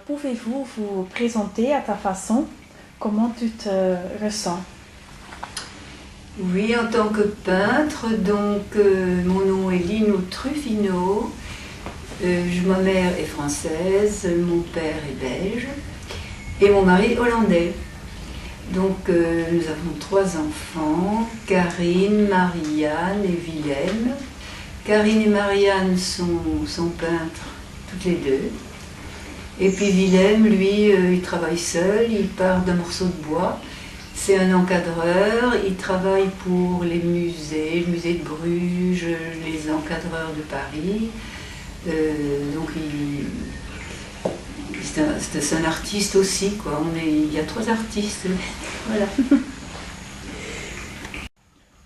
Pouvez-vous vous présenter à ta façon? Comment tu te ressens? Oui, en tant que peintre, mon nom est Lino Truffino. Ma mère est française, mon père est belge et mon mari hollandais. Nous avons 3 enfants, Karine, Marianne et Wilhelm. Karine et Marianne sont peintres toutes les deux. Et puis Wilhelm, lui, il travaille seul, il part d'un morceau de bois. C'est un encadreur, il travaille pour les musées, le musée de Bruges, les encadreurs de Paris. C'est un artiste aussi, quoi. Il y a 3 artistes. Voilà.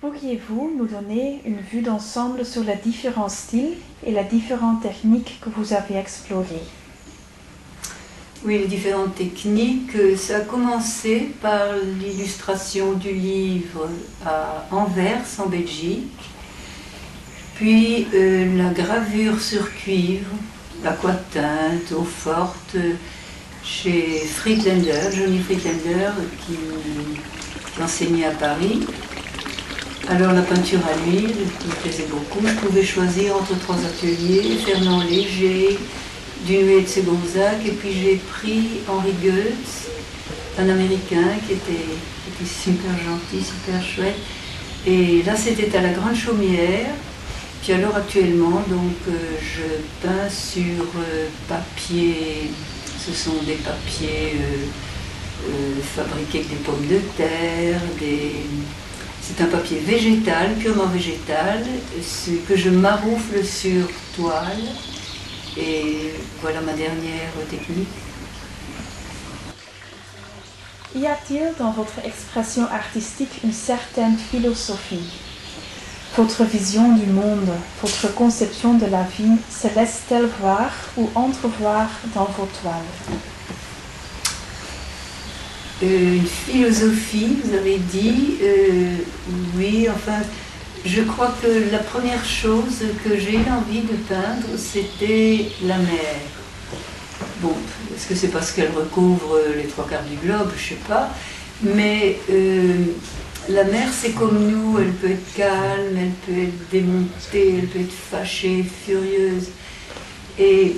Pourriez-vous nous donner une vue d'ensemble sur les différents styles et les différentes techniques que vous avez explorées? Oui, les différentes techniques, ça a commencé par l'illustration du livre à Anvers, en Belgique, puis la gravure sur cuivre, l'aquatinte, eau forte, chez Friedlander, Johnny Friedlander, qui enseignait à Paris. Alors la peinture à l'huile, qui me plaisait beaucoup, je pouvais choisir entre 3 ateliers, Fernand Léger, Dunuet de Segonzac, et puis j'ai pris Henri Goetz, un Américain qui était super gentil, super chouette. Et là c'était à la Grande Chaumière. Puis alors actuellement, je peins sur papier, ce sont des papiers fabriqués avec des pommes de terre, c'est un papier végétal, purement végétal, que je maroufle sur toile. Et voilà ma dernière technique. Y a-t-il dans votre expression artistique une certaine philosophie? Votre vision du monde, votre conception de la vie se laisse-t-elle voir ou entrevoir dans vos toiles? Une philosophie, vous avez dit, oui, enfin, je crois que la première chose que j'ai eu envie de peindre, c'était la mer. Bon, est-ce que c'est parce qu'elle recouvre les 3/4 du globe, je sais pas, mais la mer, c'est comme nous, elle peut être calme, elle peut être démontée, elle peut être fâchée, furieuse. Et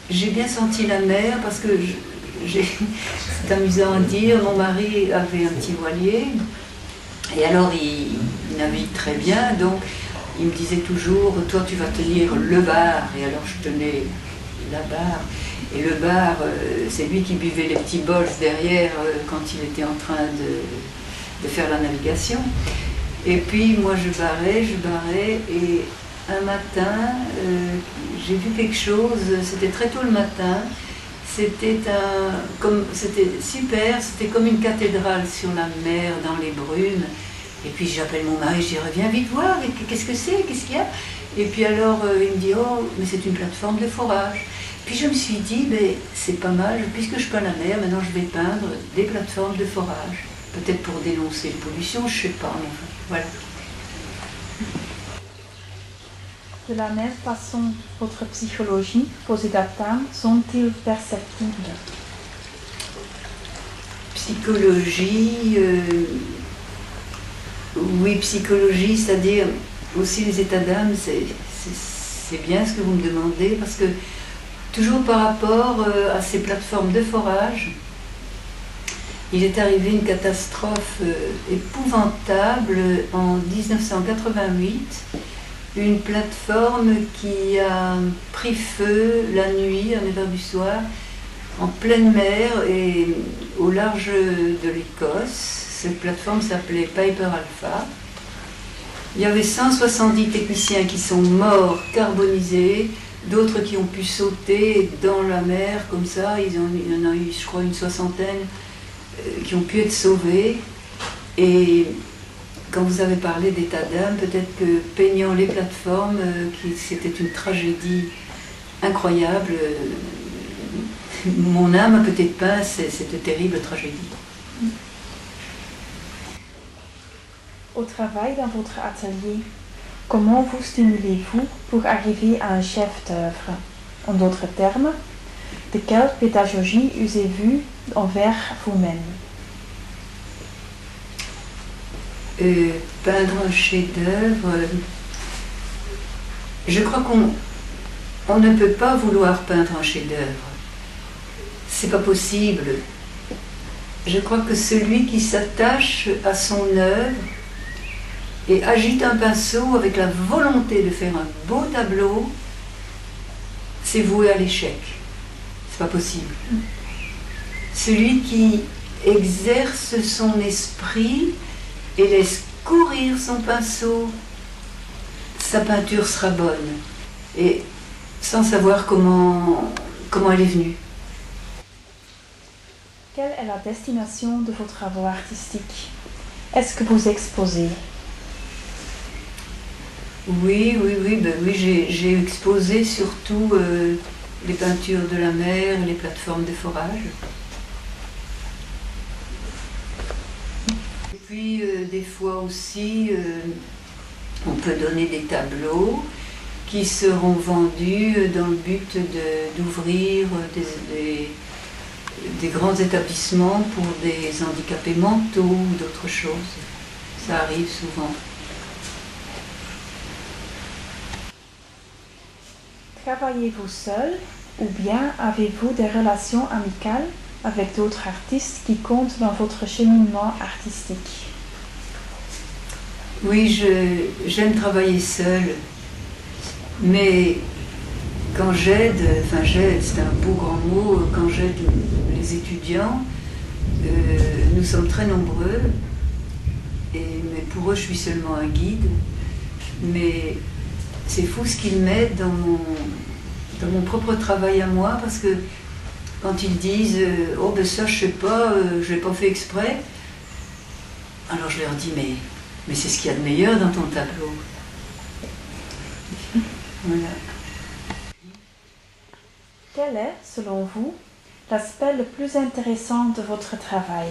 j'ai bien senti la mer parce que c'est amusant à dire, mon mari avait un petit voilier, et alors il navigue très bien, donc il me disait toujours, toi tu vas tenir le bar, et alors je tenais la barre. Et le bar, c'est lui qui buvait les petits bols derrière quand il était en train de faire la navigation. Et puis moi je barrais, et un matin, j'ai vu quelque chose, c'était très tôt le matin, c'était super, c'était comme une cathédrale sur la mer, dans les brumes. Et puis j'appelle mon mari, je dis reviens vite voir, qu'est-ce que c'est, qu'est-ce qu'il y a? Et puis alors il me dit oh mais c'est une plateforme de forage. Puis je me suis dit mais c'est pas mal, puisque je peins la mer, maintenant je vais peindre des plateformes de forage. Peut-être pour dénoncer la pollution, je sais pas, mais enfin, voilà. De la même façon, votre psychologie, vos états d'âme sont-ils perceptibles? Psychologie, oui, psychologie, c'est-à-dire aussi les états d'âme, c'est bien ce que vous me demandez, parce que toujours par rapport à ces plateformes de forage, il est arrivé une catastrophe épouvantable en 1988, une plateforme qui a pris feu la nuit, à 9h du soir, en pleine mer et au large de l'Écosse. Cette plateforme s'appelait Piper Alpha. Il y avait 170 techniciens qui sont morts, carbonisés, d'autres qui ont pu sauter dans la mer comme ça, il y en a eu je crois une 60aine qui ont pu être sauvés. Et quand vous avez parlé d'état d'âme, peut-être que peignant les plateformes, c'était une tragédie incroyable, mon âme a peut-être peint cette terrible tragédie. Au travail dans votre atelier, comment vous stimulez-vous pour arriver à un chef d'œuvre? En d'autres termes, De quelle pédagogie usez-vous envers vous-même? Peindre un chef-d'œuvre, je crois qu'on ne peut pas vouloir peindre un chef-d'œuvre. C'est pas possible. Je crois que celui qui s'attache à son œuvre et agite un pinceau avec la volonté de faire un beau tableau, c'est voué à l'échec. C'est pas possible. Celui qui exerce son esprit et laisse courir son pinceau, sa peinture sera bonne. Et sans savoir comment elle est venue. Quelle est la destination de vos travaux artistiques? Est-ce que vous exposez? Oui, j'ai exposé surtout les peintures de la mer et les plateformes de forage. Et puis des fois aussi, on peut donner des tableaux qui seront vendus dans le but d'ouvrir des grands établissements pour des handicapés mentaux ou d'autres choses. Ça arrive souvent. Travaillez-vous seul ou bien avez-vous des relations amicales avec d'autres artistes qui comptent dans votre cheminement artistique? Oui, j'aime travailler seule, mais quand j'aide, c'est un beau grand mot, quand j'aide les étudiants, nous sommes très nombreux, mais pour eux je suis seulement un guide, mais c'est fou ce qu'ils mettent dans mon propre travail à moi, parce que quand ils disent « Oh ben ça je sais pas, je l'ai pas fait exprès », alors je leur dis « Mais c'est ce qu'il y a de meilleur dans ton tableau. » Voilà. Quel est, selon vous, l'aspect le plus intéressant de votre travail,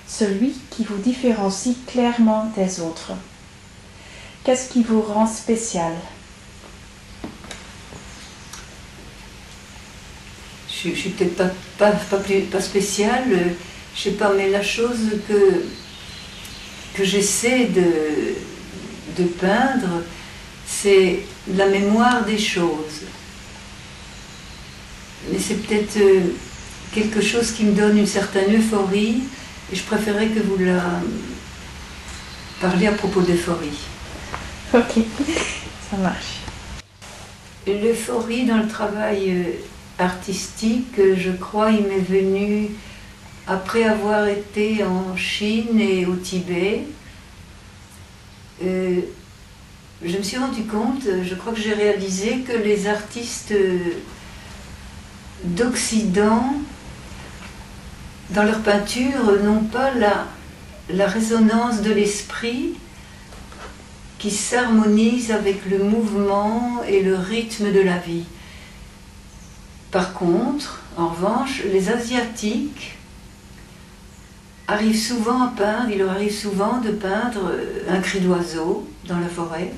celui qui vous différencie clairement des autres? Qu'est-ce qui vous rend spécial? Je suis peut-être pas spéciale, je sais pas, mais la chose que j'essaie de peindre, c'est la mémoire des choses. Mais c'est peut-être quelque chose qui me donne une certaine euphorie, et je préférais que vous la parliez à propos d'euphorie. Ok, ça marche. L'euphorie dans le travail artistique, je crois, il m'est venu après avoir été en Chine et au Tibet. Je me suis rendu compte, je crois que j'ai réalisé que les artistes d'Occident, dans leur peinture, n'ont pas la résonance de l'esprit qui s'harmonise avec le mouvement et le rythme de la vie. Par contre, en revanche, les Asiatiques arrivent souvent à peindre, il leur arrive souvent de peindre un cri d'oiseau dans la forêt,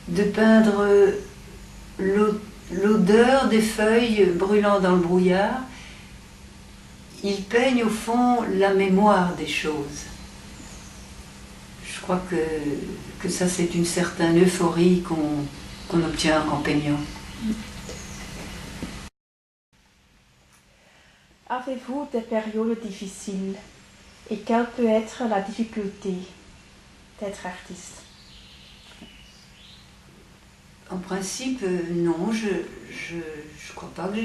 de peindre l'odeur des feuilles brûlant dans le brouillard. Ils peignent au fond la mémoire des choses. Je crois que ça c'est une certaine euphorie qu'on obtient en peignant. Avez-vous des périodes difficiles? Et quelle peut être la difficulté d'être artiste? En principe, non, je crois pas que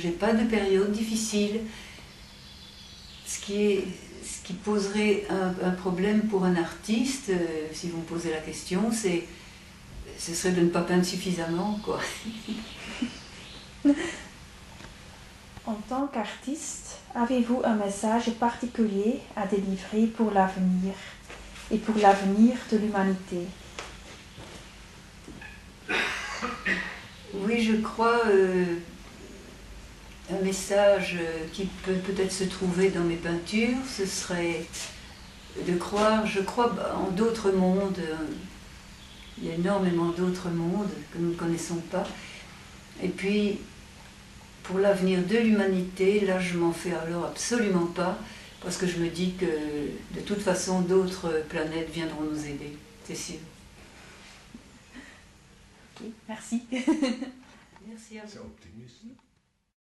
j'ai pas de période difficile. Ce qui poserait un problème pour un artiste, si vous me posez la question, ce serait de ne pas peindre suffisamment, quoi. En tant qu'artiste, avez-vous un message particulier à délivrer pour l'avenir et pour l'avenir de l'humanité? Oui, je crois un message qui peut peut-être se trouver dans mes peintures, ce serait de croire, je crois en d'autres mondes. Il y a énormément d'autres mondes que nous ne connaissons pas. Et puis, pour l'avenir de l'humanité, là je m'en fais alors absolument pas, parce que je me dis que de toute façon d'autres planètes viendront nous aider, c'est sûr. Ok, merci. Merci à vous. C'est optimiste.